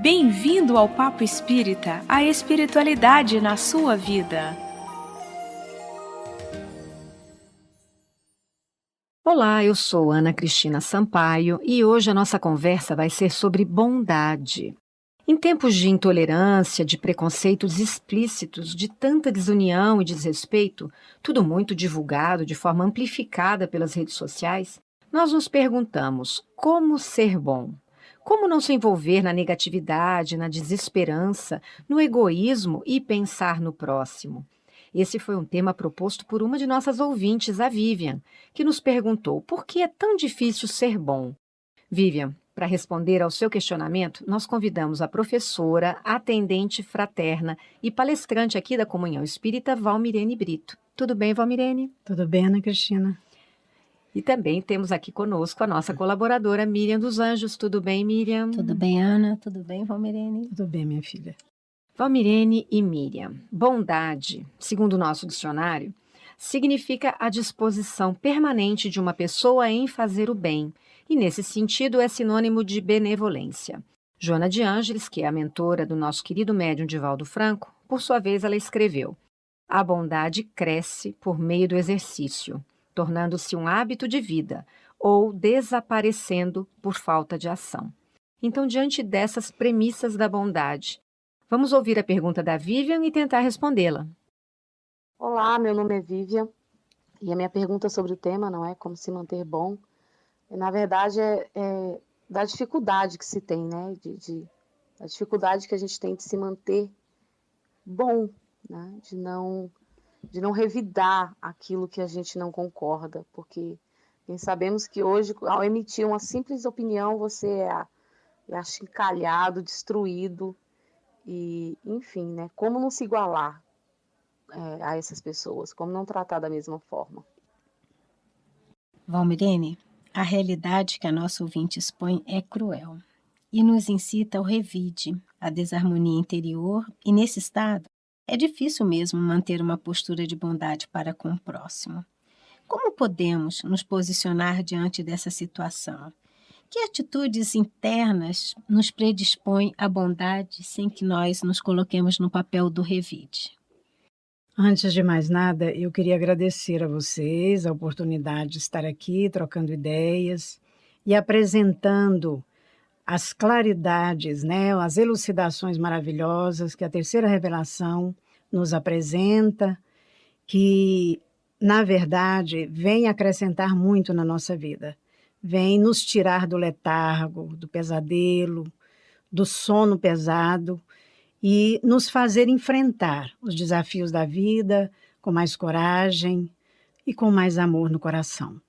Bem-vindo ao Papo Espírita, a espiritualidade na sua vida. Olá, eu sou Ana Cristina Sampaio e hoje a nossa conversa vai ser sobre bondade. Em tempos de intolerância, de preconceitos explícitos, de tanta desunião e desrespeito, tudo muito divulgado de forma amplificada pelas redes sociais, nós nos perguntamos como ser bom? Como não se envolver na negatividade, na desesperança, no egoísmo e pensar no próximo? Esse foi um tema proposto por uma de nossas ouvintes, a Vivian, que nos perguntou por que é tão difícil ser bom. Vivian, para responder ao seu questionamento, nós convidamos a professora, atendente fraterna e palestrante aqui da Comunhão Espírita, Valmirene Brito. Tudo bem, Valmirene? Tudo bem, Ana Cristina? E também temos aqui conosco a nossa colaboradora Miriam dos Anjos. Tudo bem, Miriam? Tudo bem, Ana? Tudo bem, Valmirene? Tudo bem, minha filha. Valmirene e Miriam. Bondade, segundo o nosso dicionário, significa a disposição permanente de uma pessoa em fazer o bem, e nesse sentido é sinônimo de benevolência. Joana de Ângeles, que é a mentora do nosso querido médium Divaldo Franco, por sua vez ela escreveu: a bondade cresce por meio do exercício, tornando-se um hábito de vida ou desaparecendo por falta de ação. Então, diante dessas premissas da bondade, vamos ouvir a pergunta da Vivian e tentar respondê-la. Olá, meu nome é Vivian e a minha pergunta sobre o tema não é como se manter bom. Na verdade, é da dificuldade que se tem, né? Da dificuldade que a gente tem de se manter bom, né? De não revidar aquilo que a gente não concorda, porque bem sabemos que hoje, ao emitir uma simples opinião, você é achincalhado, destruído, e, enfim, né? Como não se igualar a essas pessoas, como não tratar da mesma forma? Valmirene, a realidade que a nossa ouvinte expõe é cruel e nos incita ao revide, à desarmonia interior, e nesse estado é difícil mesmo manter uma postura de bondade para com o próximo. Como podemos nos posicionar diante dessa situação? Que atitudes internas nos predispõem à bondade sem que nós nos coloquemos no papel do revide? Antes de mais nada, eu queria agradecer a vocês a oportunidade de estar aqui trocando ideias e apresentando as claridades, né, as elucidações maravilhosas que a terceira revelação nos apresenta, que, na verdade, vem acrescentar muito na nossa vida. Vem nos tirar do letargo, do pesadelo, do sono pesado e nos fazer enfrentar os desafios da vida com mais coragem e com mais amor no coração.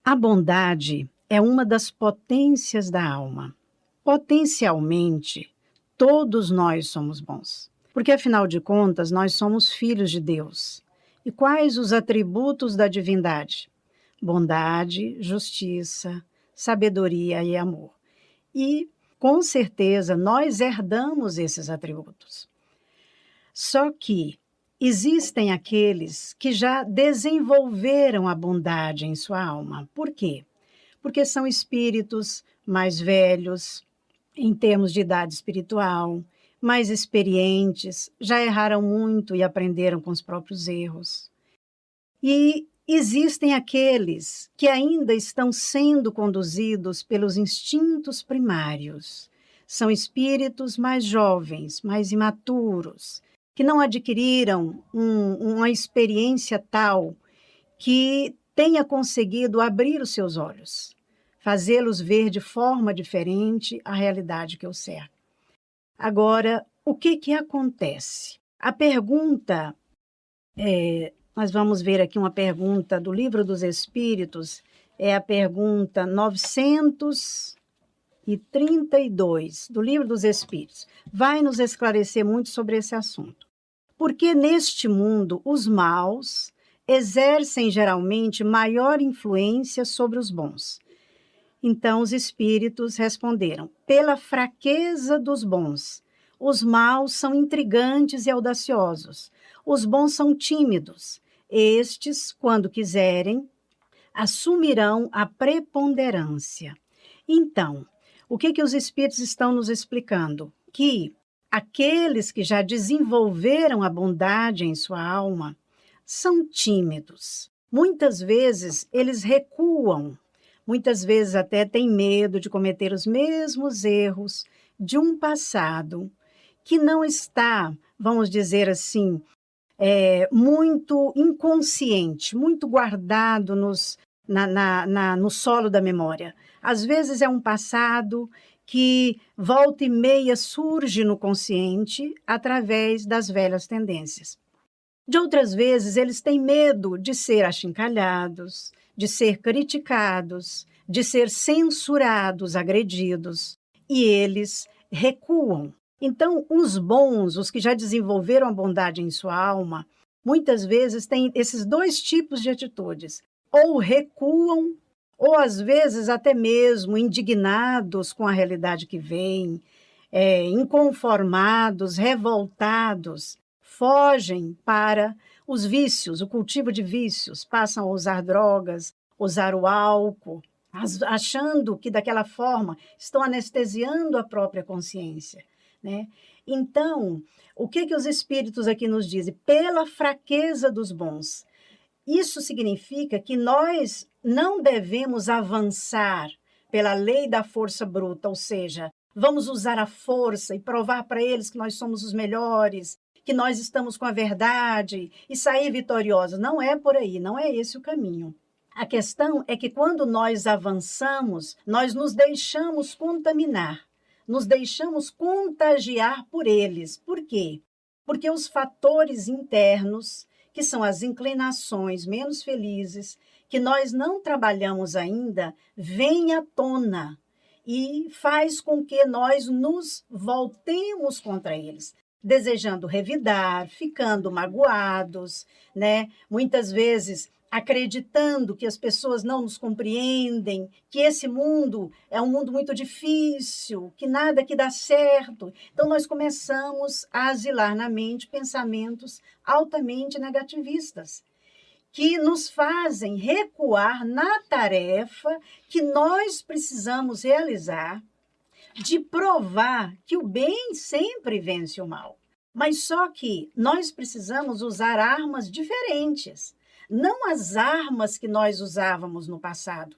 A bondade é uma das potências da alma. Potencialmente, todos nós somos bons, porque afinal de contas nós somos filhos de Deus. E quais os atributos da divindade? Bondade, justiça, sabedoria e amor. E, com certeza, nós herdamos esses atributos. Só que existem aqueles que já desenvolveram a bondade em sua alma. Por quê? Porque são espíritos mais velhos, em termos de idade espiritual, mais experientes, já erraram muito e aprenderam com os próprios erros. E existem aqueles que ainda estão sendo conduzidos pelos instintos primários. São espíritos mais jovens, mais imaturos, que não adquiriram uma experiência tal que tenha conseguido abrir os seus olhos, fazê-los ver de forma diferente a realidade que os cerca. Agora, o que acontece? A pergunta, nós vamos ver aqui uma pergunta do Livro dos Espíritos, é a pergunta 932 do Livro dos Espíritos. Vai nos esclarecer muito sobre esse assunto. Porque neste mundo os maus exercem geralmente maior influência sobre os bons. Então os espíritos responderam: pela fraqueza dos bons. Os maus são intrigantes e audaciosos. Os bons são tímidos. Estes, quando quiserem, assumirão a preponderância. Então, O que os espíritos estão nos explicando? Que aqueles que já desenvolveram a bondade em sua alma são tímidos. Muitas vezes eles recuam, muitas vezes até têm medo de cometer os mesmos erros de um passado que não está, vamos dizer assim, muito inconsciente, muito guardado no solo da memória. Às vezes é um passado que volta e meia surge no consciente através das velhas tendências. De outras vezes, eles têm medo de ser achincalhados, de ser criticados, de ser censurados, agredidos, e eles recuam. Então, os bons, os que já desenvolveram a bondade em sua alma, muitas vezes têm esses dois tipos de atitudes. Ou recuam, ou às vezes até mesmo indignados com a realidade que vem, inconformados, revoltados, fogem para os vícios, o cultivo de vícios, passam a usar drogas, usar o álcool, achando que daquela forma estão anestesiando a própria consciência, né? Então, o que os espíritos aqui nos dizem? Pela fraqueza dos bons. Isso significa que nós não devemos avançar pela lei da força bruta, ou seja, vamos usar a força e provar para eles que nós somos os melhores, que nós estamos com a verdade e sair vitoriosos. Não é por aí, não é esse o caminho. A questão é que quando nós avançamos, nós nos deixamos contaminar, nos deixamos contagiar por eles. Por quê? Porque os fatores internos, que são as inclinações menos felizes, que nós não trabalhamos ainda, vêm à tona e faz com que nós nos voltemos contra eles, desejando revidar, ficando magoados, né? Muitas vezes acreditando que as pessoas não nos compreendem, que esse mundo é um mundo muito difícil, que nada que dá certo. Então, nós começamos a asilar na mente pensamentos altamente negativistas, que nos fazem recuar na tarefa que nós precisamos realizar de provar que o bem sempre vence o mal. Mas só que nós precisamos usar armas diferentes, não as armas que nós usávamos no passado,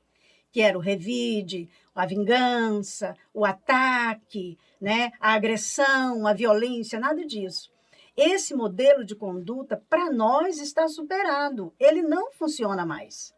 que era o revide, a vingança, o ataque, né, a agressão, a violência, nada disso. Esse modelo de conduta, para nós, está superado. Ele não funciona mais.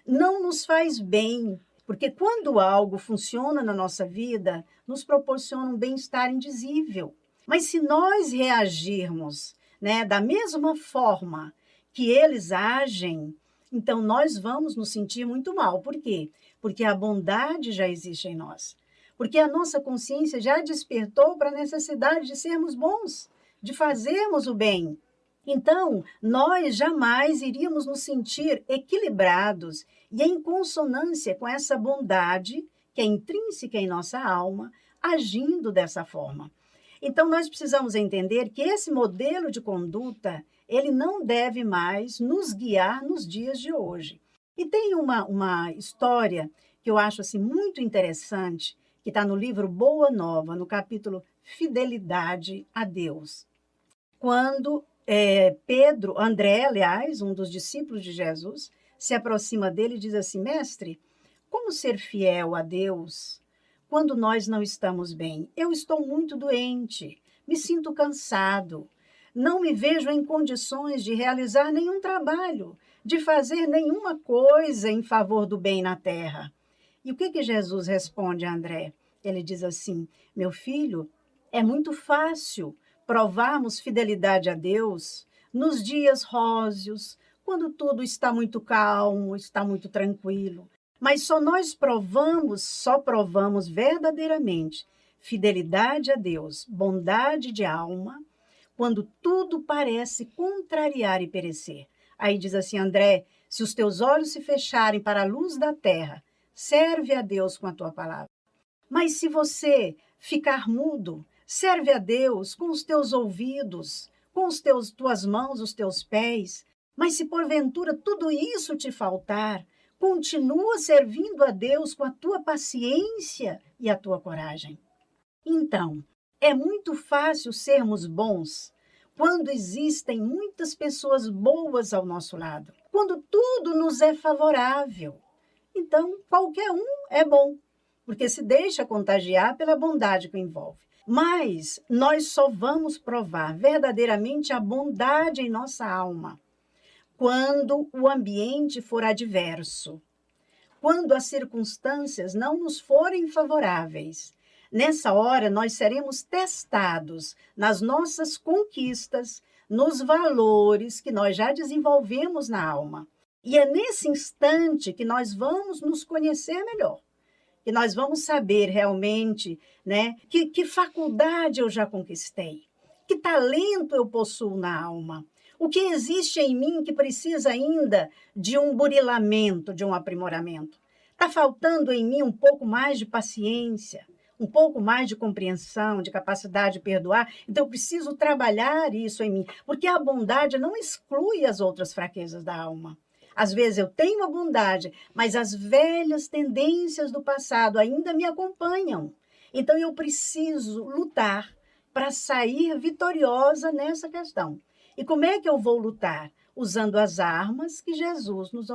Não nos faz bem, porque quando algo funciona na nossa vida, nos proporciona um bem-estar indizível. Mas se nós reagirmos, né, da mesma forma que eles agem, então nós vamos nos sentir muito mal. Por quê? Porque a bondade já existe em nós. Porque a nossa consciência já despertou para a necessidade de sermos bons, de fazermos o bem. Então, nós jamais iríamos nos sentir equilibrados e em consonância com essa bondade que é intrínseca em nossa alma, agindo dessa forma. Então, nós precisamos entender que esse modelo de conduta, ele não deve mais nos guiar nos dias de hoje. E tem uma história que eu acho assim, muito interessante, que está no livro Boa Nova, no capítulo Fidelidade a Deus. Quando André, aliás, um dos discípulos de Jesus, se aproxima dele e diz assim: mestre, como ser fiel a Deus quando nós não estamos bem? Eu estou muito doente, me sinto cansado, não me vejo em condições de realizar nenhum trabalho, de fazer nenhuma coisa em favor do bem na terra. E o que Jesus responde a André? Ele diz assim: meu filho, é muito fácil provarmos fidelidade a Deus nos dias róseos, quando tudo está muito calmo, está muito tranquilo. Mas só provamos verdadeiramente fidelidade a Deus, bondade de alma, quando tudo parece contrariar e perecer. Aí diz assim: André, se os teus olhos se fecharem para a luz da terra, serve a Deus com a tua palavra. Mas se você ficar mudo, serve a Deus com os teus ouvidos, com tuas mãos, os teus pés. Mas se porventura tudo isso te faltar, Continua servindo a Deus com a tua paciência e a tua coragem. Então, é muito fácil sermos bons quando existem muitas pessoas boas ao nosso lado, quando tudo nos é favorável. Então, qualquer um é bom, porque se deixa contagiar pela bondade que o envolve. Mas nós só vamos provar verdadeiramente a bondade em nossa alma quando o ambiente for adverso, quando as circunstâncias não nos forem favoráveis. Nessa hora, nós seremos testados nas nossas conquistas, nos valores que nós já desenvolvemos na alma. E é nesse instante que nós vamos nos conhecer melhor, que nós vamos saber realmente, né, que faculdade eu já conquistei, que talento eu possuo na alma, o que existe em mim que precisa ainda de um burilamento, de um aprimoramento. Está faltando em mim um pouco mais de paciência, um pouco mais de compreensão, de capacidade de perdoar. Então, eu preciso trabalhar isso em mim, porque a bondade não exclui as outras fraquezas da alma. Às vezes eu tenho a bondade, mas as velhas tendências do passado ainda me acompanham. Então, eu preciso lutar para sair vitoriosa nessa questão. E como é que eu vou lutar? Usando as armas que Jesus nos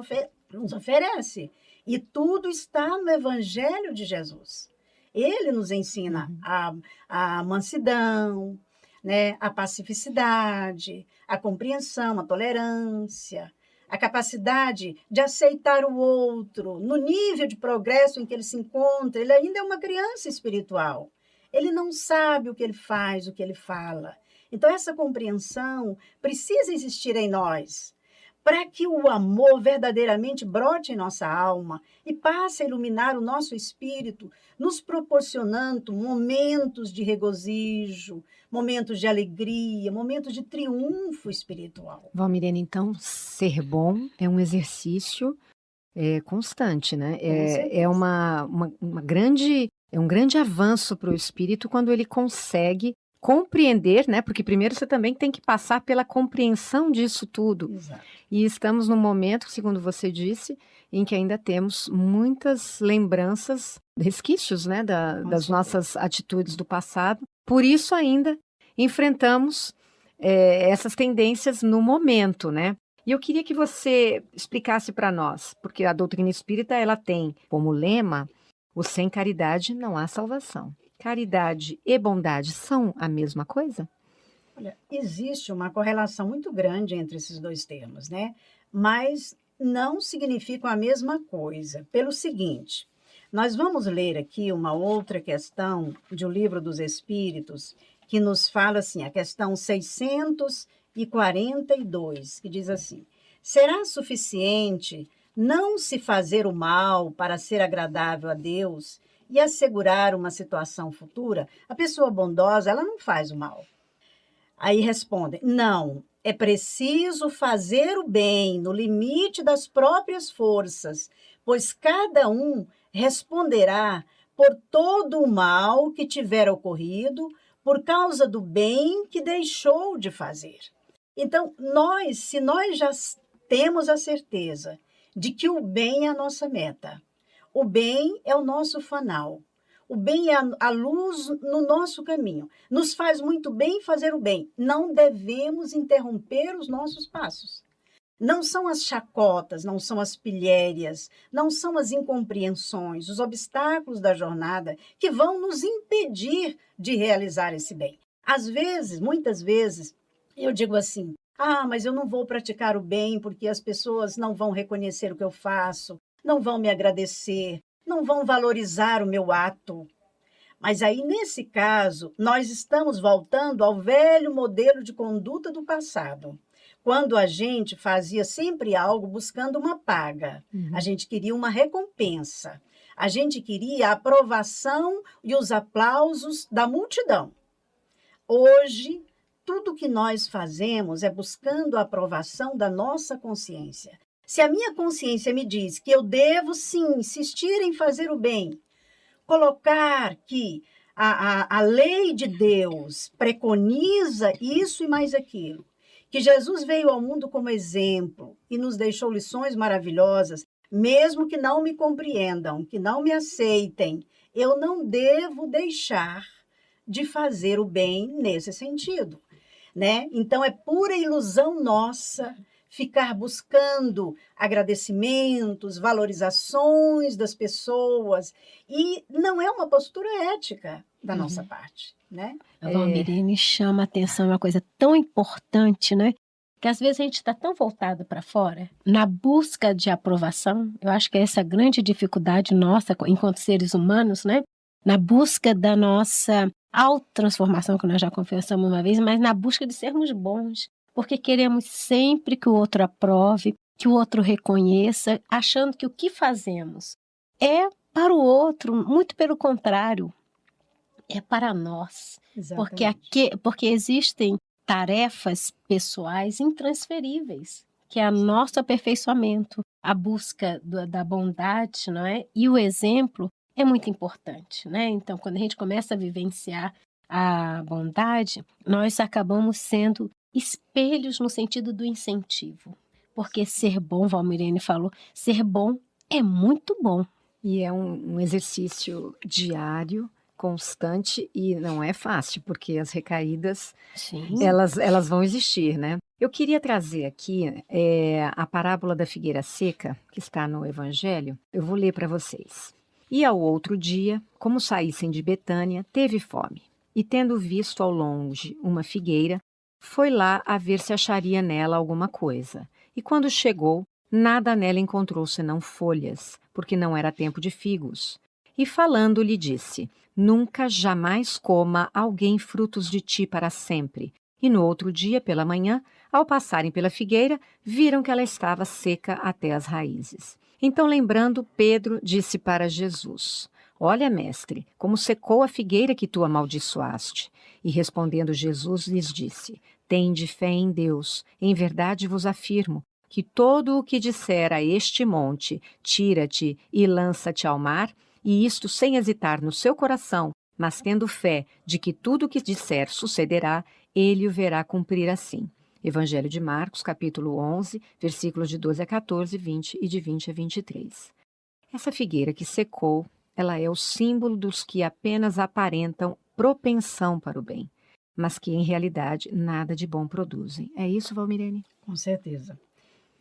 oferece. E tudo está no Evangelho de Jesus. Ele nos ensina a mansidão, né? A pacificidade, a compreensão, a tolerância, a capacidade de aceitar o outro no nível de progresso em que ele se encontra. Ele ainda é uma criança espiritual. Ele não sabe o que ele faz, o que ele fala. Então, essa compreensão precisa existir em nós, para que o amor verdadeiramente brote em nossa alma e passe a iluminar o nosso espírito, nos proporcionando momentos de regozijo, momentos de alegria, momentos de triunfo espiritual. Valmirene, então, ser bom é um exercício constante, né? É um grande avanço para o espírito quando ele consegue compreender, né? Porque primeiro você também tem que passar pela compreensão disso tudo. Exato. E estamos num momento, segundo você disse, em que ainda temos muitas lembranças, resquícios, né, das nossas atitudes do passado. Por isso ainda enfrentamos essas tendências no momento, né? E eu queria que você explicasse para nós, porque a doutrina espírita ela tem como lema: o sem caridade não há salvação. Caridade e bondade são a mesma coisa? Olha, existe uma correlação muito grande entre esses dois termos, né? Mas não significam a mesma coisa. Pelo seguinte, nós vamos ler aqui uma outra questão de O Livro dos Espíritos, que nos fala assim, a questão 642, que diz assim: será suficiente não se fazer o mal para ser agradável a Deus e assegurar uma situação futura? A pessoa bondosa, ela não faz o mal. Aí respondem: não, é preciso fazer o bem no limite das próprias forças, pois cada um responderá por todo o mal que tiver ocorrido por causa do bem que deixou de fazer. Então, se nós já temos a certeza de que o bem é a nossa meta, o bem é o nosso fanal, o bem é a luz no nosso caminho, nos faz muito bem fazer o bem, não devemos interromper os nossos passos. Não são as chacotas, não são as pilhérias, não são as incompreensões, os obstáculos da jornada que vão nos impedir de realizar esse bem. Às vezes, muitas vezes, eu digo assim: mas eu não vou praticar o bem porque as pessoas não vão reconhecer o que eu faço, não vão me agradecer, não vão valorizar o meu ato. Mas aí, nesse caso, nós estamos voltando ao velho modelo de conduta do passado, quando a gente fazia sempre algo buscando uma paga. A gente queria uma recompensa. A gente queria a aprovação e os aplausos da multidão. Hoje, tudo que nós fazemos é buscando a aprovação da nossa consciência. Se a minha consciência me diz que eu devo, sim, insistir em fazer o bem, colocar que a lei de Deus preconiza isso e mais aquilo, que Jesus veio ao mundo como exemplo e nos deixou lições maravilhosas, Mesmo que não me compreendam, que não me aceitem, eu não devo deixar de fazer o bem nesse sentido, né? Então é pura ilusão nossa ficar buscando agradecimentos, valorizações das pessoas, e não é uma postura ética da nossa parte, né? A Valmirene chama a atenção uma coisa tão importante, né? Que às vezes a gente está tão voltado para fora, na busca de aprovação. Eu acho que é essa grande dificuldade nossa enquanto seres humanos, né? Na busca da nossa autotransformação, que nós já conversamos uma vez, mas na busca de sermos bons, porque queremos sempre que o outro aprove, que o outro reconheça, achando que o que fazemos é para o outro, muito pelo contrário, é para nós. Porque existem tarefas pessoais intransferíveis, que é o nosso aperfeiçoamento, a busca da bondade, não é? E o exemplo é muito importante, né? Então, quando a gente começa a vivenciar a bondade, nós acabamos sendo espelhos no sentido do incentivo. Porque ser bom, Valmirene falou, ser bom é muito bom. E é um exercício diário, constante, e não é fácil, porque as recaídas, Sim. elas vão existir, né? Eu queria trazer aqui a parábola da figueira seca, que está no Evangelho. Eu vou ler para vocês. E ao outro dia, como saíssem de Betânia, teve fome. E tendo visto ao longe uma figueira, foi lá a ver se acharia nela alguma coisa. E quando chegou, nada nela encontrou senão folhas, porque não era tempo de figos. E falando lhe disse: Nunca jamais coma alguém frutos de ti para sempre. E no outro dia, pela manhã, ao passarem pela figueira, viram que ela estava seca até as raízes. Então, lembrando, Pedro disse para Jesus: Olha, mestre, como secou a figueira que tu amaldiçoaste. E respondendo Jesus lhes disse: Tende fé em Deus. Em verdade vos afirmo que todo o que disser a este monte, tira-te e lança-te ao mar, e isto sem hesitar no seu coração, mas tendo fé de que tudo o que disser sucederá, ele o verá cumprir assim. Evangelho de Marcos, capítulo 11, versículos de 12 a 14, 20 e de 20 a 23. Essa figueira que secou, ela é o símbolo dos que apenas aparentam propensão para o bem, mas que em realidade nada de bom produzem. É isso, Valmirene? Com certeza.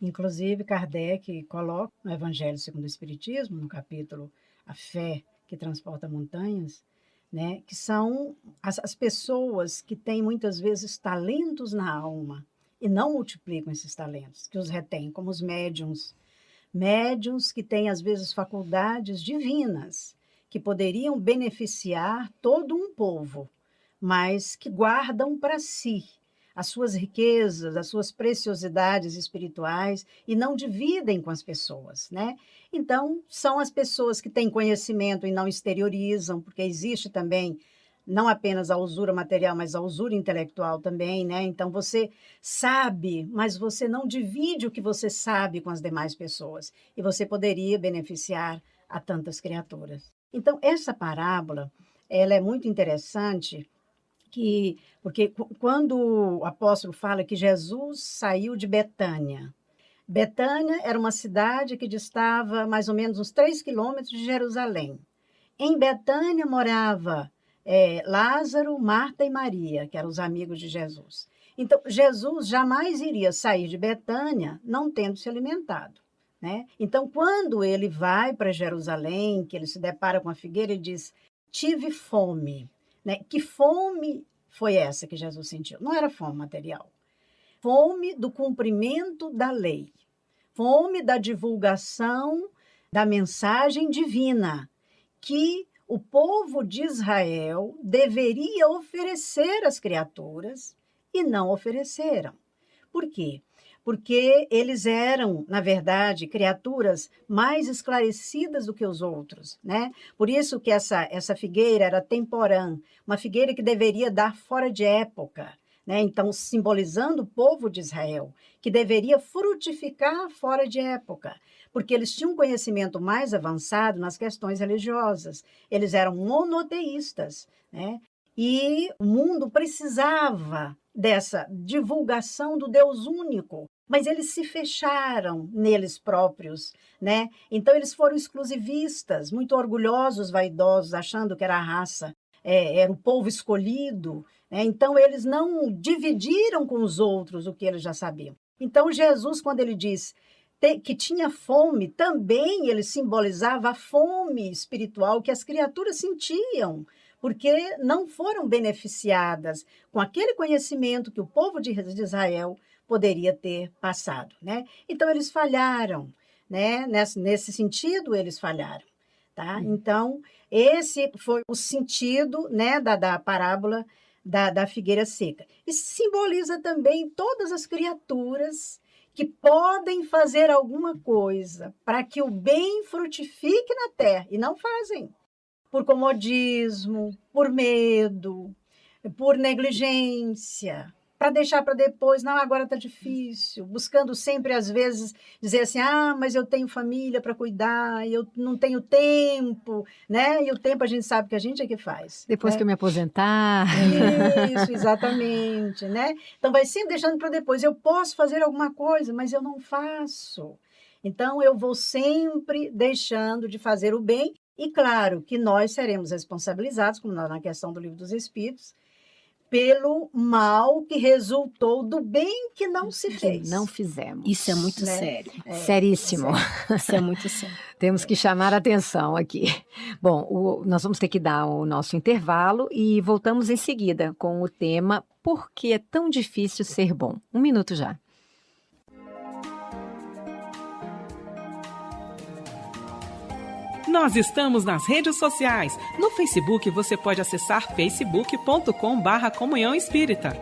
Inclusive, Kardec coloca no Evangelho segundo o Espiritismo, no capítulo A Fé que Transporta Montanhas, né, que são as pessoas que têm muitas vezes talentos na alma e não multiplicam esses talentos, que os retêm, como os médiuns. Médiuns que têm, às vezes, faculdades divinas, que poderiam beneficiar todo um povo, mas que guardam para si as suas riquezas, as suas preciosidades espirituais e não dividem com as pessoas, né? Então, são as pessoas que têm conhecimento e não exteriorizam, porque existe também não apenas a usura material, mas a usura intelectual também, né? Então, você sabe, mas você não divide o que você sabe com as demais pessoas, e você poderia beneficiar a tantas criaturas. Então, essa parábola, ela é muito interessante, porque quando o apóstolo fala que Jesus saiu de Betânia, Betânia era uma cidade que distava mais ou menos uns 3 quilômetros de Jerusalém. Em Betânia morava Lázaro, Marta e Maria, que eram os amigos de Jesus. Então, Jesus jamais iria sair de Betânia não tendo se alimentado, né? Então, quando ele vai para Jerusalém, que ele se depara com a figueira, ele diz: tive fome. Né? Que fome foi essa que Jesus sentiu? Não era fome material. Fome do cumprimento da lei. Fome da divulgação da mensagem divina, que o povo de Israel deveria oferecer às criaturas e não ofereceram. Por quê? Porque eles eram, na verdade, criaturas mais esclarecidas do que os outros, né? Por isso que essa figueira era temporã, uma figueira que deveria dar fora de época, né? Então, simbolizando o povo de Israel, que deveria frutificar fora de época, porque eles tinham um conhecimento mais avançado nas questões religiosas. Eles eram monoteístas, né? E o mundo precisava dessa divulgação do Deus único, mas eles se fecharam neles próprios, né? Então eles foram exclusivistas, muito orgulhosos, vaidosos, achando que era a raça, era o povo escolhido, né? Então eles não dividiram com os outros o que eles já sabiam. Então Jesus, quando ele diz que tinha fome, também ele simbolizava a fome espiritual que as criaturas sentiam, porque não foram beneficiadas com aquele conhecimento que o povo de Israel poderia ter passado, né? Então eles falharam, né? Nesse sentido eles falharam, tá? Então esse foi o sentido, né, da parábola da figueira seca. E simboliza também todas as criaturas que podem fazer alguma coisa para que o bem frutifique na terra e não fazem, por comodismo, por medo, por negligência, para deixar para depois, não, agora está difícil, buscando sempre, às vezes, dizer assim, mas eu tenho família para cuidar, eu não tenho tempo, né? E o tempo a gente sabe que a gente é que faz. Depois né? que eu me aposentar. Isso, exatamente, né? Então vai sempre deixando para depois, eu posso fazer alguma coisa, mas eu não faço. Então eu vou sempre deixando de fazer o bem, e claro que nós seremos responsabilizados, como na questão do Livro dos Espíritos, pelo mal que resultou do bem que não se fez. Que não fizemos. Isso é muito né? sério. Seríssimo. Isso é muito sério. Temos que chamar a atenção aqui. Bom, nós vamos ter que dar o nosso intervalo e voltamos em seguida com o tema Por que é tão difícil ser bom? 1 minuto já. Nós estamos nas redes sociais. No Facebook você pode acessar facebook.com/Comunhão Espírita.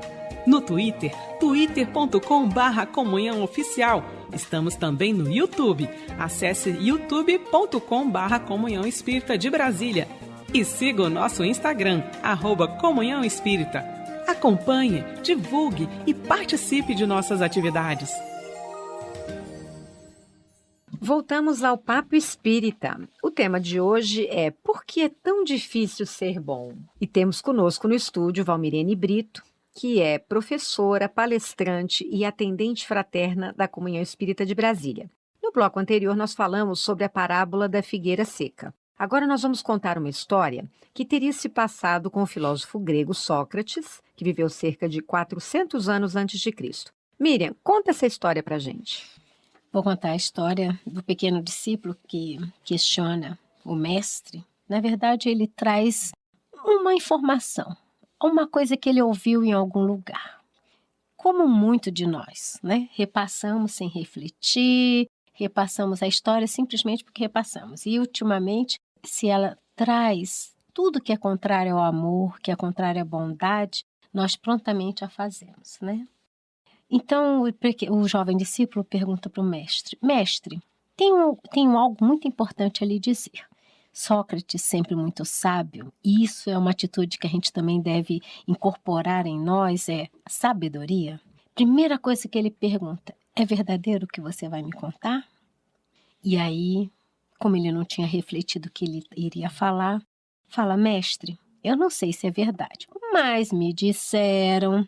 No Twitter, twitter.com/Comunhão Oficial. Estamos também no YouTube. Acesse youtube.com/Comunhão Espírita de Brasília. E siga o nosso Instagram, @Comunhão Espírita. Acompanhe, divulgue e participe de nossas atividades. Voltamos ao Papo Espírita. O tema de hoje é Por que é tão difícil ser bom? E temos conosco no estúdio Valmirene Brito, que é professora, palestrante e atendente fraterna da Comunhão Espírita de Brasília. No bloco anterior, nós falamos sobre a parábola da figueira seca. Agora nós vamos contar uma história que teria se passado com o filósofo grego Sócrates, que viveu cerca de 400 anos antes de Cristo. Miriam, conta essa história pra gente. Vou contar a história do pequeno discípulo que questiona o mestre. Na verdade, ele traz uma informação, uma coisa que ele ouviu em algum lugar. Como muito de nós, né? Repassamos sem refletir, repassamos a história simplesmente porque repassamos. E, ultimamente, se ela traz tudo que é contrário ao amor, que é contrário à bondade, nós prontamente a fazemos, né? Então, o jovem discípulo pergunta para o mestre, mestre, tenho algo muito importante a lhe dizer. Sócrates, sempre muito sábio, e isso é uma atitude que a gente também deve incorporar em nós, é a sabedoria. Primeira coisa que ele pergunta, é verdadeiro o que você vai me contar? E aí, como ele não tinha refletido o que ele iria falar, fala, mestre, eu não sei se é verdade, mas me disseram...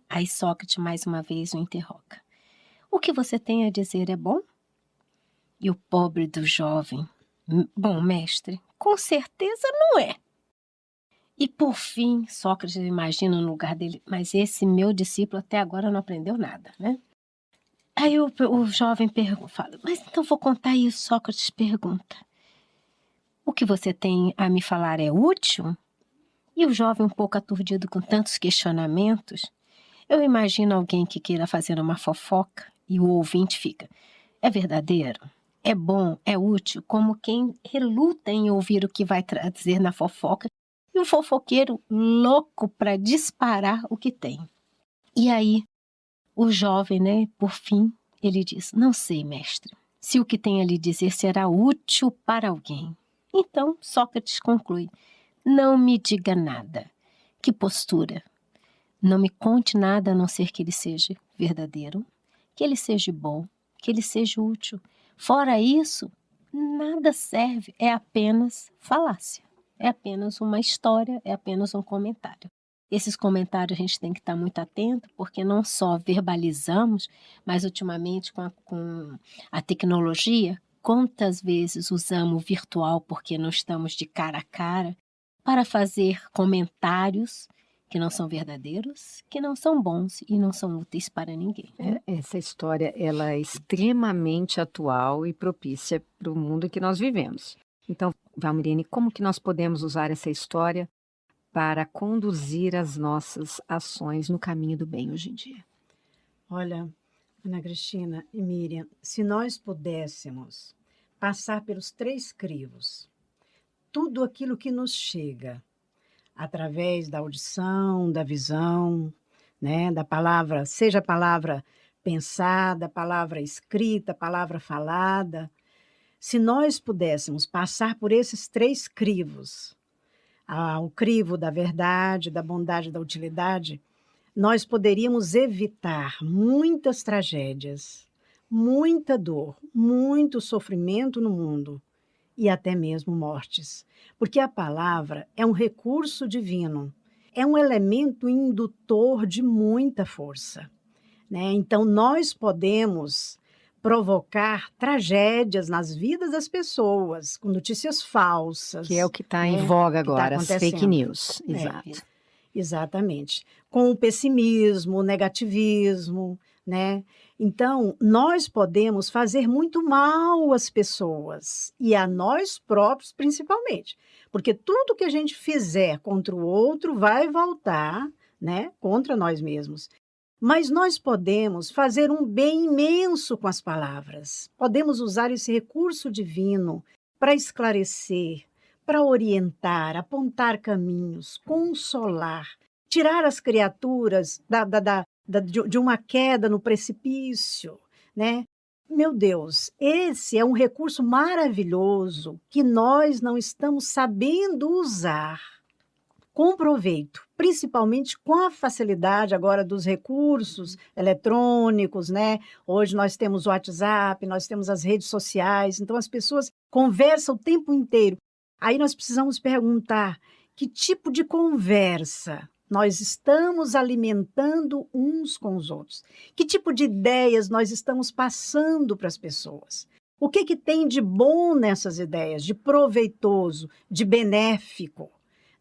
Aí Sócrates mais uma vez o interroga. O que você tem a dizer é bom? E o pobre do jovem, bom, mestre, com certeza não é. E por fim, Sócrates imagina no lugar dele, mas esse meu discípulo até agora não aprendeu nada, né? Aí o jovem fala, mas então vou contar isso. Sócrates pergunta, o que você tem a me falar é útil? E o jovem um pouco aturdido com tantos questionamentos, eu imagino alguém que queira fazer uma fofoca e o ouvinte fica, é verdadeiro? É bom? É útil? Como quem reluta em ouvir o que vai trazer na fofoca e o fofoqueiro louco para disparar o que tem. E aí, o jovem, né, por fim, ele diz, não sei, mestre, se o que tem a lhe dizer será útil para alguém. Então, Sócrates conclui, não me diga nada. Que postura! Não me conte nada a não ser que ele seja verdadeiro, que ele seja bom, que ele seja útil. Fora isso, nada serve, é apenas falácia, é apenas uma história, é apenas um comentário. Esses comentários a gente tem que estar muito atento, porque não só verbalizamos, mas ultimamente com a tecnologia, quantas vezes usamos o virtual porque não estamos de cara a cara para fazer comentários que não são verdadeiros, que não são bons e não são úteis para ninguém, né? Essa história ela é extremamente atual e propícia para o mundo em que nós vivemos. Então, Valmirene, como que nós podemos usar essa história para conduzir as nossas ações no caminho do bem hoje em dia? Olha, Ana Cristina e Miriam, se nós pudéssemos passar pelos 3 crivos, tudo aquilo que nos chega através da audição, da visão, né, da palavra, seja a palavra pensada, a palavra escrita, a palavra falada, se nós pudéssemos passar por esses 3 crivos, o crivo da verdade, da bondade, da utilidade, nós poderíamos evitar muitas tragédias, muita dor, muito sofrimento no mundo e até mesmo mortes. Porque a palavra é um recurso divino, é um elemento indutor de muita força, né? Então, nós podemos provocar tragédias nas vidas das pessoas, com notícias falsas. Que é o que está em né, voga que tá agora, as fake acontecendo. news. Exato. Exatamente. Com o pessimismo, o negativismo, né? Então, nós podemos fazer muito mal às pessoas e a nós próprios, principalmente. Porque tudo que a gente fizer contra o outro vai voltar, né, contra nós mesmos. Mas nós podemos fazer um bem imenso com as palavras. Podemos usar esse recurso divino para esclarecer, para orientar, apontar caminhos, consolar, tirar as criaturas de uma queda no precipício, né? Meu Deus, esse é um recurso maravilhoso que nós não estamos sabendo usar com proveito, principalmente com a facilidade agora dos recursos eletrônicos, né? Hoje nós temos o WhatsApp, nós temos as redes sociais, então as pessoas conversam o tempo inteiro. Aí nós precisamos perguntar que tipo de conversa nós estamos alimentando uns com os outros? Que tipo de ideias nós estamos passando para as pessoas? O que tem de bom nessas ideias, de proveitoso, de benéfico?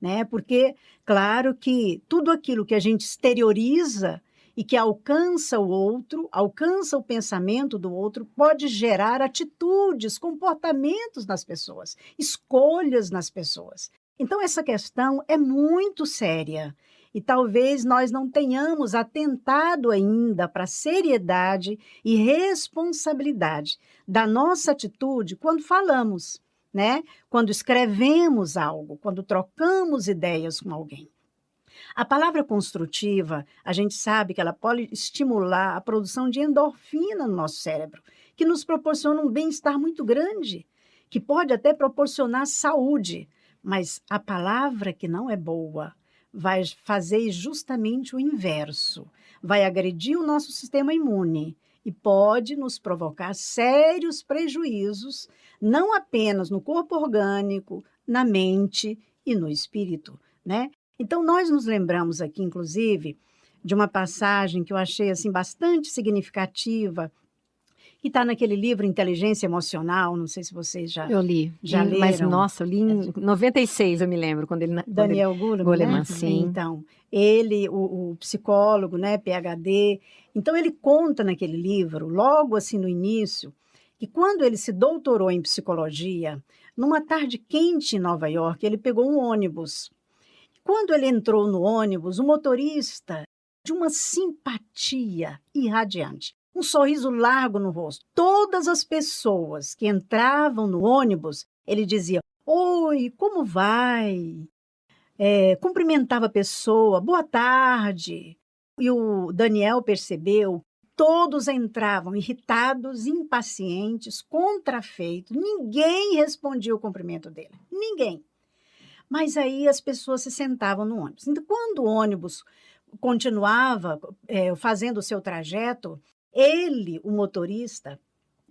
Né? Porque, claro que tudo aquilo que a gente exterioriza e que alcança o outro, alcança o pensamento do outro, pode gerar atitudes, comportamentos nas pessoas, escolhas nas pessoas. Então, essa questão é muito séria e talvez nós não tenhamos atentado ainda para a seriedade e responsabilidade da nossa atitude quando falamos, né? Quando escrevemos algo, quando trocamos ideias com alguém. A palavra construtiva, a gente sabe que ela pode estimular a produção de endorfina no nosso cérebro, que nos proporciona um bem-estar muito grande, que pode até proporcionar saúde, mas a palavra que não é boa vai fazer justamente o inverso, vai agredir o nosso sistema imune e pode nos provocar sérios prejuízos, não apenas no corpo orgânico, na mente e no espírito, né? Então, nós nos lembramos aqui, inclusive, de uma passagem que eu achei assim, bastante significativa, que está naquele livro Inteligência Emocional, não sei se vocês já Eu li, leram. mas nossa, eu li em 96, eu me lembro, quando ele... Daniel Goleman, né? sim. Então, ele, o psicólogo, né, PhD, então ele conta naquele livro, logo assim no início, que quando ele se doutorou em psicologia, numa tarde quente em Nova York, ele pegou um ônibus. Quando ele entrou no ônibus, o motorista, de uma simpatia irradiante, um sorriso largo no rosto. Todas as pessoas que entravam no ônibus, ele dizia, oi, como vai? Cumprimentava a pessoa, boa tarde. E o Daniel percebeu, todos entravam irritados, impacientes, contrafeitos. Ninguém respondia o cumprimento dele, ninguém. Mas aí as pessoas se sentavam no ônibus. Então, quando o ônibus continuava fazendo o seu trajeto, ele, o motorista,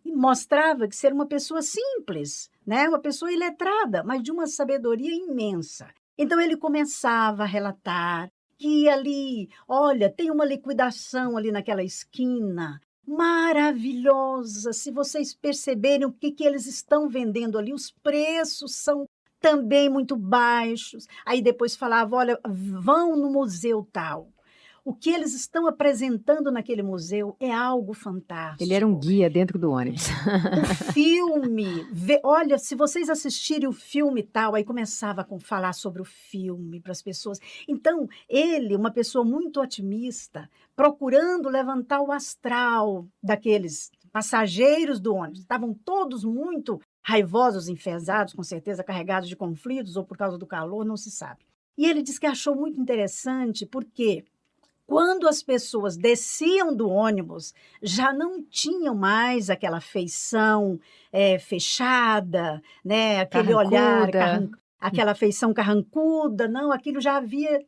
mostrava que ser uma pessoa simples, né? Uma pessoa iletrada, mas de uma sabedoria imensa. Então, ele começava a relatar que ali, olha, tem uma liquidação ali naquela esquina, maravilhosa. Se vocês perceberem o que eles estão vendendo ali, os preços são também muito baixos. Aí depois falava, olha, vão no museu tal. O que eles estão apresentando naquele museu é algo fantástico. Ele era um guia dentro do ônibus. O filme, olha, se vocês assistirem o filme tal, aí começava a falar sobre o filme para as pessoas. Então, ele, uma pessoa muito otimista, procurando levantar o astral daqueles passageiros do ônibus. Estavam todos muito raivosos, enfesados, com certeza carregados de conflitos ou por causa do calor, não se sabe. E ele disse que achou muito interessante porque quando as pessoas desciam do ônibus, já não tinham mais aquela feição fechada, né? Aquele olhar, aquela feição carrancuda, não, aquilo já havia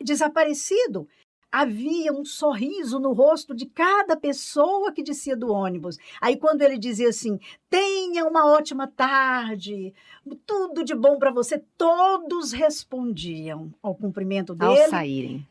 desaparecido. Havia um sorriso no rosto de cada pessoa que descia do ônibus. Aí, quando ele dizia assim, tenha uma ótima tarde, tudo de bom para você, todos respondiam ao cumprimento dele. Ao saírem.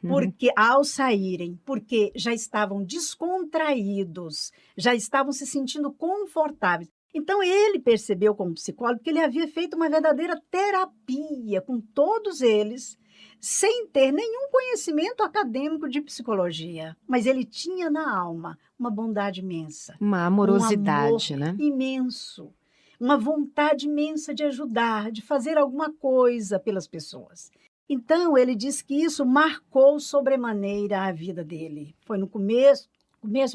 Ao saírem, porque já estavam descontraídos, já estavam se sentindo confortáveis. Então, ele percebeu como psicólogo que ele havia feito uma verdadeira terapia com todos eles, sem ter nenhum conhecimento acadêmico de psicologia, mas ele tinha na alma uma bondade imensa. Uma amorosidade, um amor né? imenso, uma vontade imensa de ajudar, de fazer alguma coisa pelas pessoas. Então, ele diz que isso marcou sobremaneira a vida dele. Foi no começo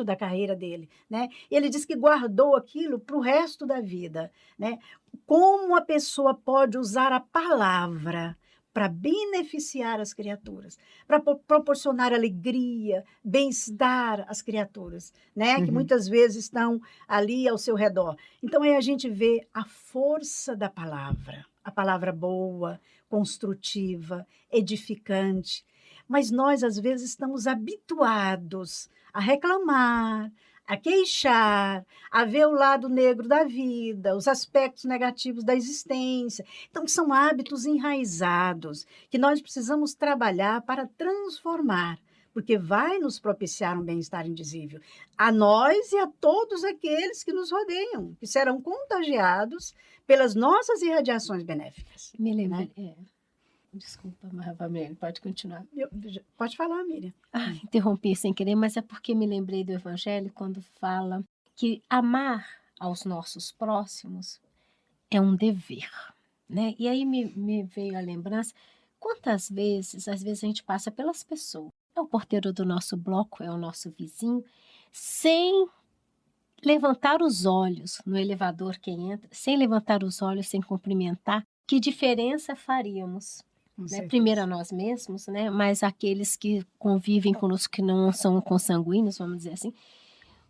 da carreira dele, né? Ele diz que guardou aquilo para o resto da vida, né? Como a pessoa pode usar a palavra para beneficiar as criaturas, para proporcionar alegria, bem-estar às criaturas, né? Que muitas vezes estão ali ao seu redor. Então, aí a gente vê a força da palavra, a palavra boa, construtiva, edificante. Mas nós, às vezes, estamos habituados a reclamar, a queixar, a ver o lado negro da vida, os aspectos negativos da existência. Então, são hábitos enraizados que nós precisamos trabalhar para transformar, porque vai nos propiciar um bem-estar indizível a nós e a todos aqueles que nos rodeiam, que serão contagiados pelas nossas irradiações benéficas. Me lembra, desculpa, Marvamene, pode continuar. Pode falar, Miriam. Interrompi sem querer, mas é porque me lembrei do Evangelho quando fala que amar aos nossos próximos é um dever, né? E aí me veio a lembrança, quantas vezes, às vezes a gente passa pelas pessoas, é o porteiro do nosso bloco, é o nosso vizinho, sem levantar os olhos no elevador quem entra, sem levantar os olhos, sem cumprimentar, que diferença faríamos? Né? Primeiro a nós mesmos, né? Mas aqueles que convivem conosco, que não são consanguíneos, vamos dizer assim,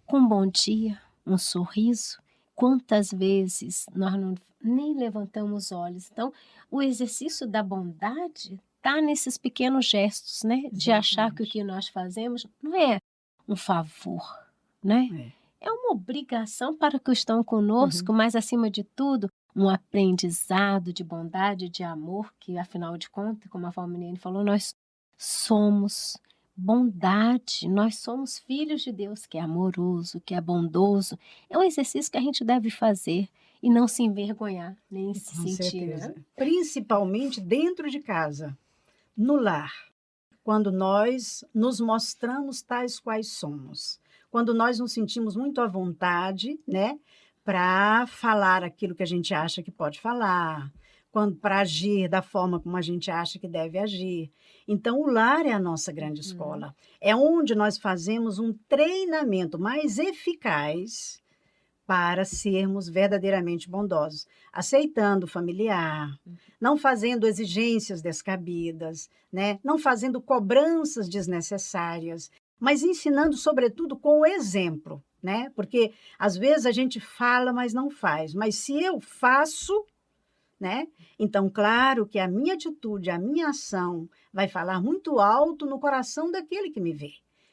com um bom dia, um sorriso. Quantas vezes nós nem levantamos os olhos? Então, o exercício da bondade está nesses pequenos gestos, né? De achar que o que nós fazemos não é um favor, né? É uma obrigação para que estão conosco, mas, acima de tudo, um aprendizado de bondade, de amor, que, afinal de contas, como a Valmeniane falou, nós somos bondade, nós somos filhos de Deus, que é amoroso, que é bondoso. É um exercício que a gente deve fazer e não se envergonhar, nem se sentir. Né? Principalmente dentro de casa, no lar, quando nós nos mostramos tais quais somos, quando nós nos sentimos muito à vontade, né? Para falar aquilo que a gente acha que pode falar, para agir da forma como a gente acha que deve agir. Então, o lar é a nossa grande escola. É onde nós fazemos um treinamento mais eficaz para sermos verdadeiramente bondosos, aceitando o familiar, não fazendo exigências descabidas, né? Não fazendo cobranças desnecessárias, mas ensinando, sobretudo, com o exemplo. Né? Porque às vezes a gente fala, mas não faz. Mas se eu faço, né? Então, claro que a minha atitude, a minha ação vai falar muito alto no coração daquele que me vê.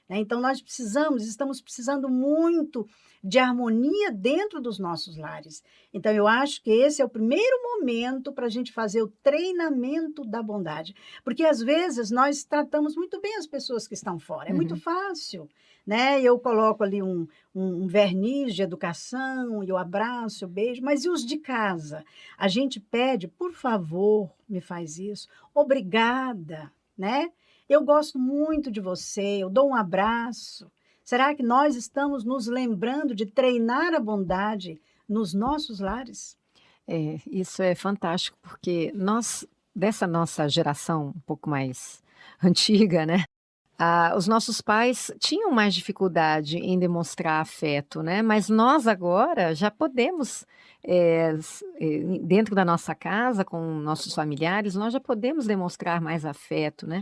né? Então, estamos precisando muito de harmonia dentro dos nossos lares. Então, eu acho que esse é o primeiro momento para a gente fazer o treinamento da bondade. Porque, às vezes, nós tratamos muito bem as pessoas que estão fora. É muito fácil, né? Eu coloco ali um verniz de educação, e eu abraço, eu beijo, mas e os de casa? A gente pede, por favor, me faz isso, obrigada, né? Eu gosto muito de você, eu dou um abraço. Será que nós estamos nos lembrando de treinar a bondade nos nossos lares? Isso é fantástico, porque nós, dessa nossa geração um pouco mais antiga, né? Os nossos pais tinham mais dificuldade em demonstrar afeto, né? Mas nós agora já podemos, dentro da nossa casa, com nossos familiares, nós já podemos demonstrar mais afeto, né?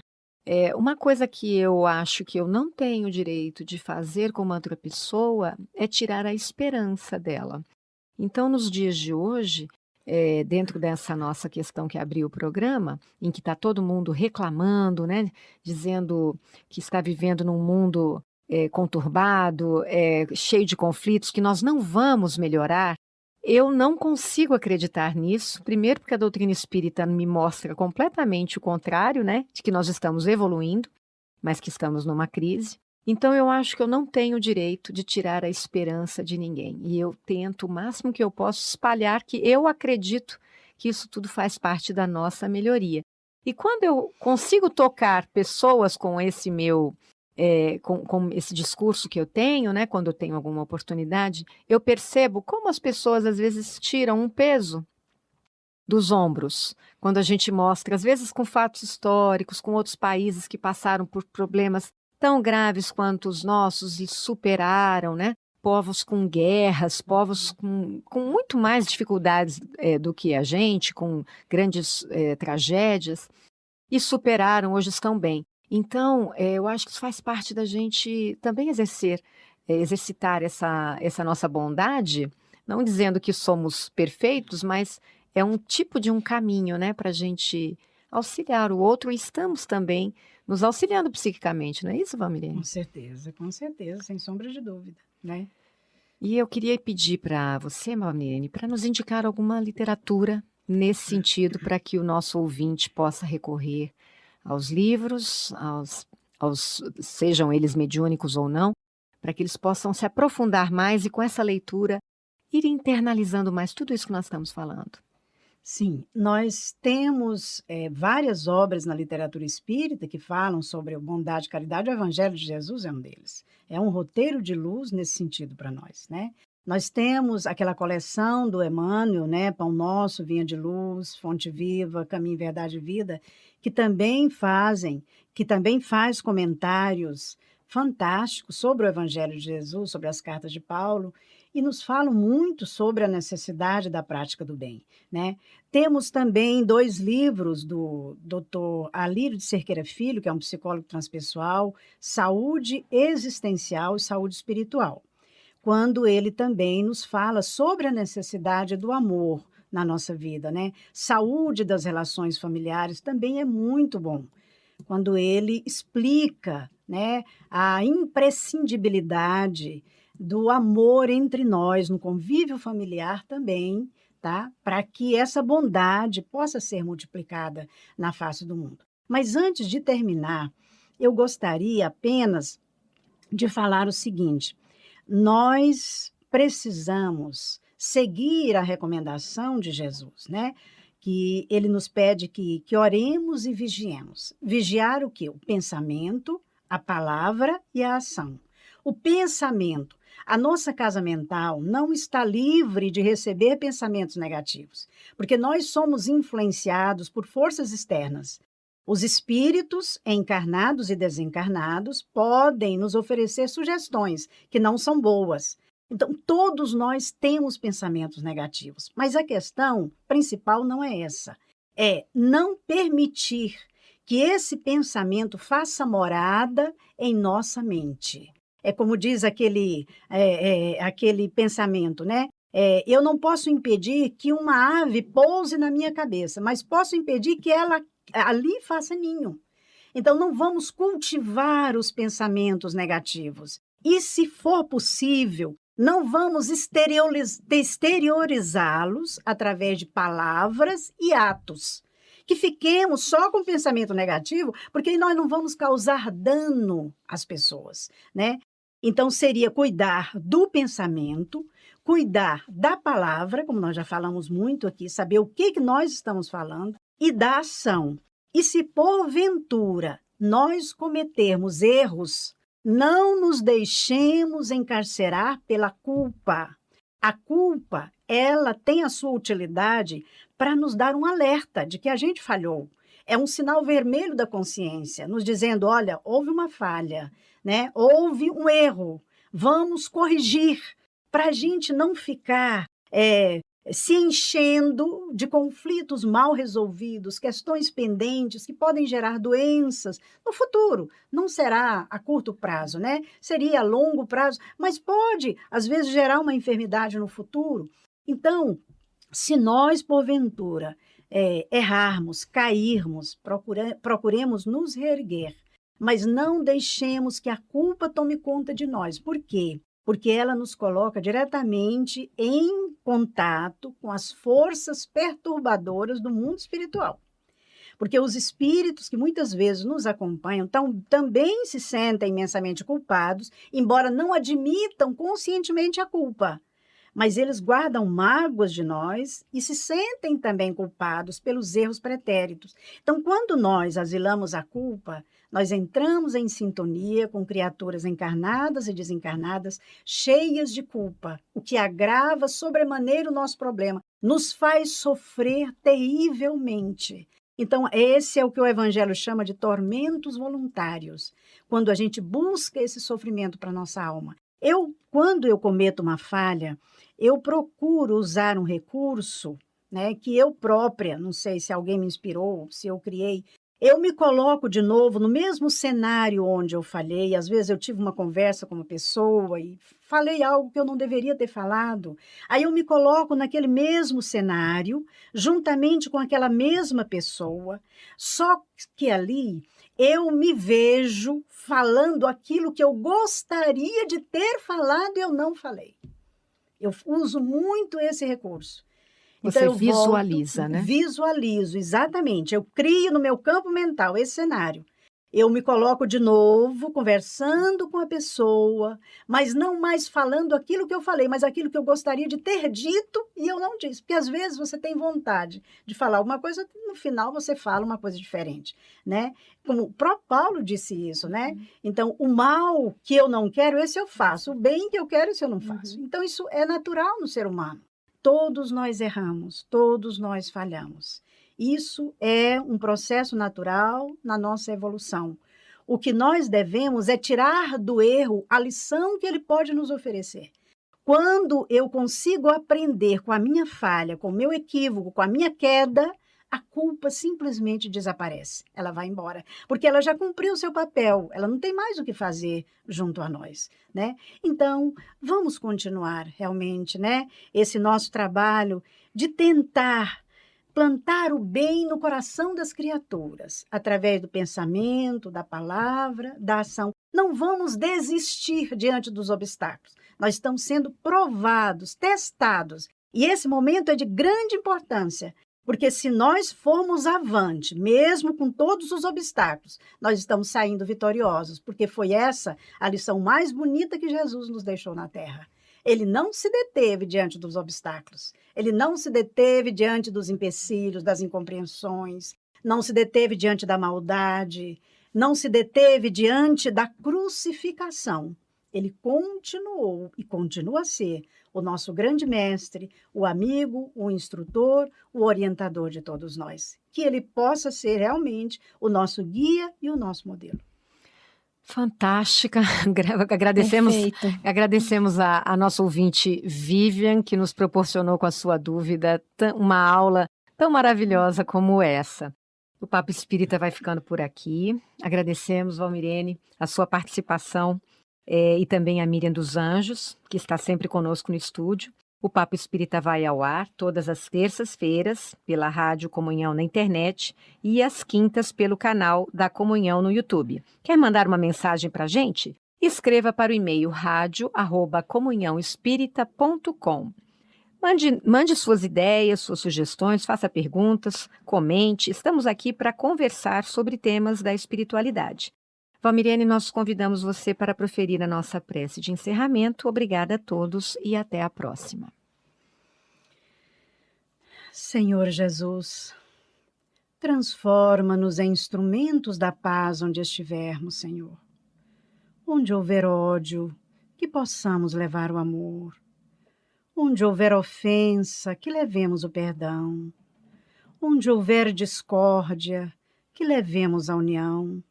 Uma coisa que eu acho que eu não tenho direito de fazer com uma outra pessoa é tirar a esperança dela. Então, nos dias de hoje, dentro dessa nossa questão que abriu o programa, em que está todo mundo reclamando, né, dizendo que está vivendo num mundo conturbado, cheio de conflitos, que nós não vamos melhorar, eu não consigo acreditar nisso. Primeiro, porque a doutrina espírita me mostra completamente o contrário, né, de que nós estamos evoluindo, mas que estamos numa crise. Então, eu acho que eu não tenho o direito de tirar a esperança de ninguém. E eu tento o máximo que eu posso espalhar que eu acredito que isso tudo faz parte da nossa melhoria. E quando eu consigo tocar pessoas com esse com esse discurso que eu tenho, né, quando eu tenho alguma oportunidade, eu percebo como as pessoas às vezes tiram um peso dos ombros, quando a gente mostra, às vezes com fatos históricos, com outros países que passaram por problemas tão graves quanto os nossos e superaram, né? Povos com guerras, povos com muito mais dificuldades do que a gente, com grandes tragédias, e superaram, hoje estão bem. Então, eu acho que isso faz parte da gente também exercitar essa nossa bondade, não dizendo que somos perfeitos, mas é um tipo de um caminho, né, para a gente auxiliar o outro, e estamos também nos auxiliando psiquicamente, não é isso, Valmilene? Com certeza, sem sombra de dúvida, né? E eu queria pedir para você, Valmilene, para nos indicar alguma literatura nesse sentido, para que o nosso ouvinte possa recorrer aos livros, sejam eles mediúnicos ou não, para que eles possam se aprofundar mais e com essa leitura ir internalizando mais tudo isso que nós estamos falando. Sim, nós temos várias obras na literatura espírita que falam sobre a bondade e caridade. O Evangelho de Jesus é um deles. É um roteiro de luz nesse sentido para nós, né? Nós temos aquela coleção do Emmanuel, né? Pão Nosso, Vinha de Luz, Fonte Viva, Caminho, Verdade e Vida, que também faz comentários fantásticos sobre o Evangelho de Jesus, sobre as cartas de Paulo, e nos falam muito sobre a necessidade da prática do bem, né? Temos também 2 livros do Dr. Alírio de Cerqueira Filho, que é um psicólogo transpessoal, Saúde Existencial e Saúde Espiritual, quando ele também nos fala sobre a necessidade do amor na nossa vida, né? Saúde das relações familiares também é muito bom, quando ele explica, né, a imprescindibilidade do amor entre nós, no convívio familiar também, tá? Para que essa bondade possa ser multiplicada na face do mundo. Mas antes de terminar, eu gostaria apenas de falar o seguinte: nós precisamos seguir a recomendação de Jesus, né? Que ele nos pede que oremos e vigiemos. Vigiar o quê? O pensamento, a palavra e a ação. O pensamento. A nossa casa mental não está livre de receber pensamentos negativos, porque nós somos influenciados por forças externas. Os espíritos, encarnados e desencarnados, podem nos oferecer sugestões que não são boas. Então, todos nós temos pensamentos negativos, mas a questão principal não é essa. É não permitir que esse pensamento faça morada em nossa mente. É como diz aquele pensamento, né? Eu não posso impedir que uma ave pouse na minha cabeça, mas posso impedir que ela ali faça ninho. Então, não vamos cultivar os pensamentos negativos. E, se for possível, não vamos exteriorizá-los através de palavras e atos. Que fiquemos só com pensamento negativo, porque aí nós não vamos causar dano às pessoas, né? Então, seria cuidar do pensamento, cuidar da palavra, como nós já falamos muito aqui, saber o que nós estamos falando, e da ação. E se porventura nós cometermos erros, não nos deixemos encarcerar pela culpa. A culpa, ela tem a sua utilidade para nos dar um alerta de que a gente falhou. É um sinal vermelho da consciência, nos dizendo, olha, houve uma falha, né? Houve um erro, vamos corrigir, para a gente não ficar se enchendo de conflitos mal resolvidos, questões pendentes que podem gerar doenças no futuro. Não será a curto prazo, né? Seria a longo prazo, mas pode, às vezes, gerar uma enfermidade no futuro. Então, se nós, porventura, errarmos, cairmos, procuremos nos reerguer, mas não deixemos que a culpa tome conta de nós. Por quê? Porque ela nos coloca diretamente em contato com as forças perturbadoras do mundo espiritual. Porque os espíritos que muitas vezes nos acompanham também se sentem imensamente culpados, embora não admitam conscientemente a culpa. Mas eles guardam mágoas de nós e se sentem também culpados pelos erros pretéritos. Então, quando nós asilamos a culpa, nós entramos em sintonia com criaturas encarnadas e desencarnadas cheias de culpa, o que agrava sobremaneira o nosso problema, nos faz sofrer terrivelmente. Então, esse é o que o Evangelho chama de tormentos voluntários, quando a gente busca esse sofrimento para a nossa alma. Quando eu cometo uma falha, eu procuro usar um recurso, né, que eu própria, não sei se alguém me inspirou, se eu criei, eu me coloco de novo no mesmo cenário onde eu falhei. Às vezes eu tive uma conversa com uma pessoa e falei algo que eu não deveria ter falado. Aí eu me coloco naquele mesmo cenário, juntamente com aquela mesma pessoa, só que ali eu me vejo falando aquilo que eu gostaria de ter falado e eu não falei. Eu uso muito esse recurso. Você Então, visualiza, né? Visualizo, exatamente. Eu crio no meu campo mental esse cenário. Eu me coloco de novo, conversando com a pessoa, mas não mais falando aquilo que eu falei, mas aquilo que eu gostaria de ter dito e eu não disse. Porque às vezes você tem vontade de falar alguma coisa, no final você fala uma coisa diferente, né? Como o próprio Paulo disse isso, né? Então, o mal que eu não quero, esse eu faço. O bem que eu quero, esse eu não faço. Então, isso é natural no ser humano. Todos nós erramos, todos nós falhamos. Isso é um processo natural na nossa evolução. O que nós devemos é tirar do erro a lição que ele pode nos oferecer. Quando eu consigo aprender com a minha falha, com o meu equívoco, com a minha queda, a culpa simplesmente desaparece. Ela vai embora, porque ela já cumpriu o seu papel, ela não tem mais o que fazer junto a nós, né? Então, vamos continuar realmente, né, esse nosso trabalho de tentar plantar o bem no coração das criaturas, através do pensamento, da palavra, da ação. Não vamos desistir diante dos obstáculos. Nós estamos sendo provados, testados, e esse momento é de grande importância. Porque se nós formos avante, mesmo com todos os obstáculos, nós estamos saindo vitoriosos, porque foi essa a lição mais bonita que Jesus nos deixou na Terra. Ele não se deteve diante dos obstáculos, ele não se deteve diante dos empecilhos, das incompreensões, não se deteve diante da maldade, não se deteve diante da crucificação. Ele continuou e continua a ser o nosso grande mestre, o amigo, o instrutor, o orientador de todos nós. Que ele possa ser realmente o nosso guia e o nosso modelo. Fantástica. Agradecemos a nossa ouvinte Vivian, que nos proporcionou com a sua dúvida uma aula tão maravilhosa como essa. O Papo Espírita vai ficando por aqui. Agradecemos, Valmirene, a sua participação. E também a Miriam dos Anjos, que está sempre conosco no estúdio. O Papo Espírita vai ao ar todas as terças-feiras pela Rádio Comunhão na internet e às quintas pelo canal da Comunhão no YouTube. Quer mandar uma mensagem para a gente? Escreva para o e-mail radio@comunhãoespírita.com. Mande suas ideias, suas sugestões, faça perguntas, comente. Estamos aqui para conversar sobre temas da espiritualidade. Valmiriane, nós convidamos você para proferir a nossa prece de encerramento. Obrigada a todos e até a próxima. Senhor Jesus, transforma-nos em instrumentos da paz onde estivermos, Senhor. Onde houver ódio, que possamos levar o amor. Onde houver ofensa, que levemos o perdão. Onde houver discórdia, que levemos a união.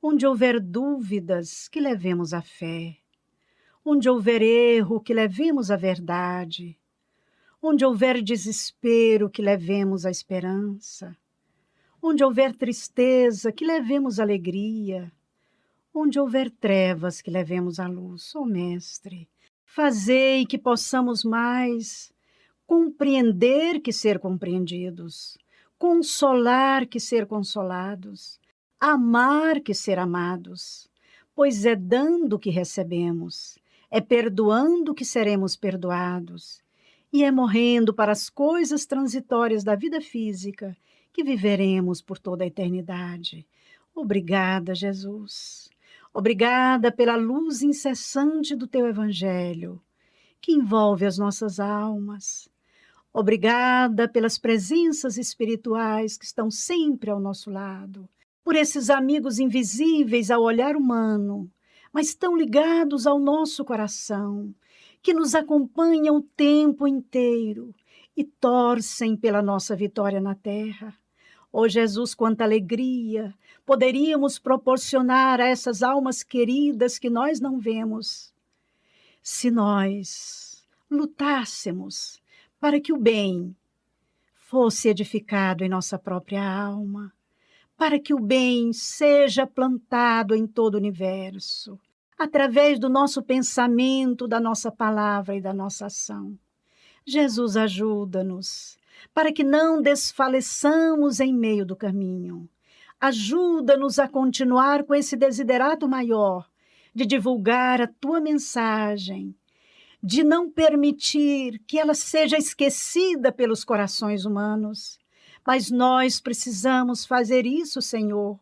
Onde houver dúvidas, que levemos a fé. Onde houver erro, que levemos a verdade. Onde houver desespero, que levemos a esperança. Onde houver tristeza, que levemos alegria. Onde houver trevas, que levemos a luz. Ó Mestre, fazei que possamos mais compreender que ser compreendidos, consolar que ser consolados, amar que ser amados, pois é dando que recebemos, é perdoando que seremos perdoados, e é morrendo para as coisas transitórias da vida física que viveremos por toda a eternidade. Obrigada, Jesus. Obrigada pela luz incessante do Teu Evangelho, que envolve as nossas almas. Obrigada pelas presenças espirituais que estão sempre ao nosso lado, por esses amigos invisíveis ao olhar humano, mas tão ligados ao nosso coração, que nos acompanham o tempo inteiro e torcem pela nossa vitória na terra. Ó Jesus, quanta alegria poderíamos proporcionar a essas almas queridas que nós não vemos, se nós lutássemos para que o bem fosse edificado em nossa própria alma, para que o bem seja plantado em todo o universo, através do nosso pensamento, da nossa palavra e da nossa ação. Jesus, ajuda-nos, para que não desfaleçamos em meio do caminho. Ajuda-nos a continuar com esse desiderato maior, de divulgar a Tua mensagem, de não permitir que ela seja esquecida pelos corações humanos. Mas nós precisamos fazer isso, Senhor,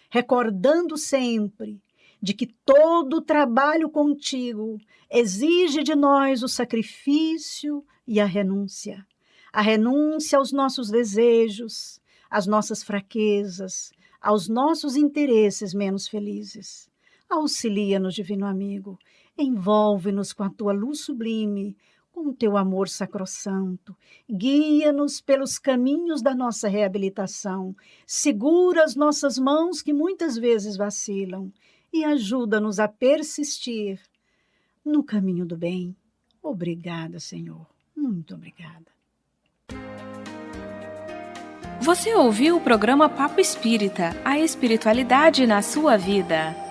recordando sempre de que todo trabalho contigo exige de nós o sacrifício e a renúncia aos nossos desejos, às nossas fraquezas, aos nossos interesses menos felizes. Auxilia-nos, Divino Amigo, envolve-nos com a Tua luz sublime, com o Teu amor sacrossanto, guia-nos pelos caminhos da nossa reabilitação, segura as nossas mãos que muitas vezes vacilam e ajuda-nos a persistir no caminho do bem. Obrigada, Senhor, muito obrigada. Você ouviu o programa Papo Espírita, a espiritualidade na sua vida.